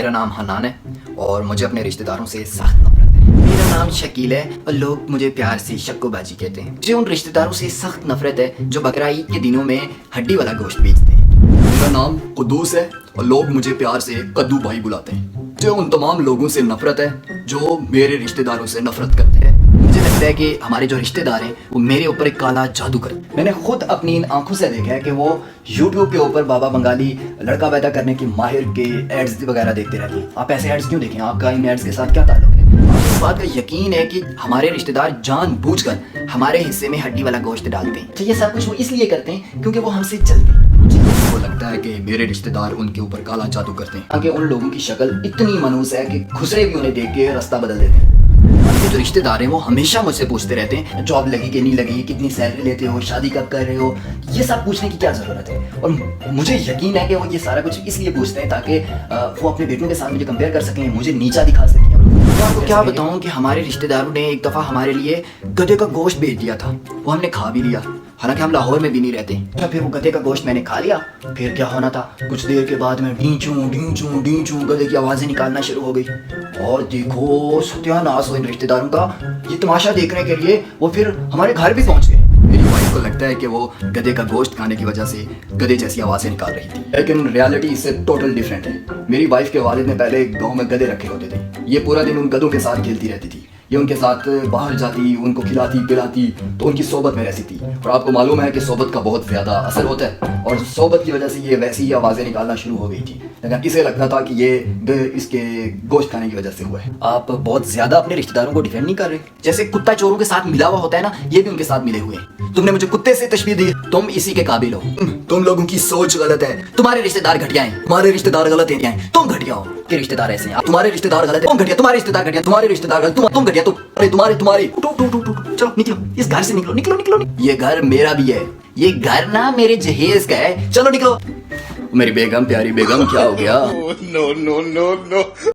मेरा नाम हनान है और मुझे अपने रिश्तेदारों से सख्त नफरत है। मेरा नाम शकील है और लोग मुझे प्यार से शक्को-बाजी कहते हैं। मुझे उन रिश्तेदारों से सख्त नफरत है जो बकरा ईद के दिनों में हड्डी वाला गोश्त बेचते हैं। मेरा नाम कुद्दूस है और लोग मुझे प्यार से कद्दू भाई बुलाते हैं। मुझे उन तमाम लोगों से नफरत है जो मेरे रिश्तेदारों से नफरत करते हैं। मुझे लगता है कि हमारे जो रिश्तेदार हैं वो मेरे ऊपर एक काला जादू करते हैं। मैंने खुद अपनी इन आंखों से देखा है कि वो YouTube के ऊपर बाबा बंगाली लड़का पैदा करने की माहिर के एड्स वगैरह देखते रहते हैं। आप ऐसे एड्स क्यों देखें? आपका इन एड्स के साथ क्या ताल्लुक है? इस बात का यकीन है कि हमारे रिश्तेदार जानबूझकर हमारे हिस्से में हड्डी वाला गोश्त डालते हैं। तो ये सब कुछ वो इसलिए करते हैं क्योंकि वो हमसे चलते हैं। मुझे लगता है कि मेरे रिश्तेदार उनके ऊपर काला जादू करते हैं। आगे उन लोगों की शक्ल इतनी मनहूस है कि खुसरे भी उन्हें देख के रास्ता बदल देते हैं। ये जो रिश्तेदार हैं वो हमेशा मुझसे पूछते रहते हैं जॉब लगी कि नहीं लगी, कितनी सैलरी लेते हो, शादी कब कर रहे हो। ये सब पूछने की क्या जरूरत है? और मुझे यकीन है कि वो ये सारा कुछ इसलिए पूछते हैं ताकि वो अपने बेटों के साथ मुझे कंपेयर कर सकें, मुझे नीचा दिखा सकें। मैं आपको क्या बताऊं कि हमारे रिश्तेदारों ने एक दफ़ा हमारे लिए गधे का गोश्त भेज दिया था। वो हमने खा भी लिया, हालांकि हम लाहौर में भी नहीं रहते। तो फिर वो गधे का गोश्त मैंने खा लिया। फिर क्या होना था, कुछ देर के बाद में ढींचूं गधे की आवाज़ें निकालना शुरू हो गई। और देखो सत्यानाश हो इन रिश्तेदारों का। ये तमाशा देखने के लिए वो फिर हमारे घर भी पहुंच गए। मेरी वाइफ को लगता है कि वो गधे का गोश्त खाने की वजह से गधे जैसी आवाज़ें निकाल रही थी, लेकिन रियलिटी इससे टोटल डिफरेंट है। मेरी वाइफ के वालिद ने पहले गांव में गधे रखे होते थे। ये पूरा दिन उन गधों के साथ खेलती रहती थी। ये उनके साथ बाहर जाती, उनको खिलाती पिलाती, तो उनकी सोबत में रहती थी। और आपको मालूम है कि सोबत का बहुत ज़्यादा असर होता है और सोबत की वजह से ये वैसी ही आवाज़ें निकालना शुरू हो गई थी। लेकिन इसे लगता था कि ये इसके गोश्त खाने की वजह से हुआ है। आप बहुत ज्यादा अपने रिश्तेदारों को डिफेंड नहीं कर रहे। जैसे कुत्ता चोरों के साथ मिला हुआ होता है ना, ये भी उनके साथ मिले हुए हैं। तुमने मुझे कुत्ते से तशबीह दी, तुम इसी के काबिल हो। तुम लोगों की सोच गलत है। तुम्हारे रिश्तेदार घटिया हैं, तुम्हारे रिश्तेदार गलत हैं। तुम घटिया हो। के रिश्तेदार ऐसे हैं, तुम्हारे रिश्तेदार गलत है। तुम घटिया, तुम्हारे रिश्तेदार घटिया, तुम्हारे रिश्तेदार गलत, तुम घटिया, तुम्हारे उठो, चलो निकलो इस घर से, निकलो। ये घर मेरा भी है, ये घर ना मेरे जहेज का है। चलो निकलो। मेरी बेगम, प्यारी बेगम, क्या हो गया? No.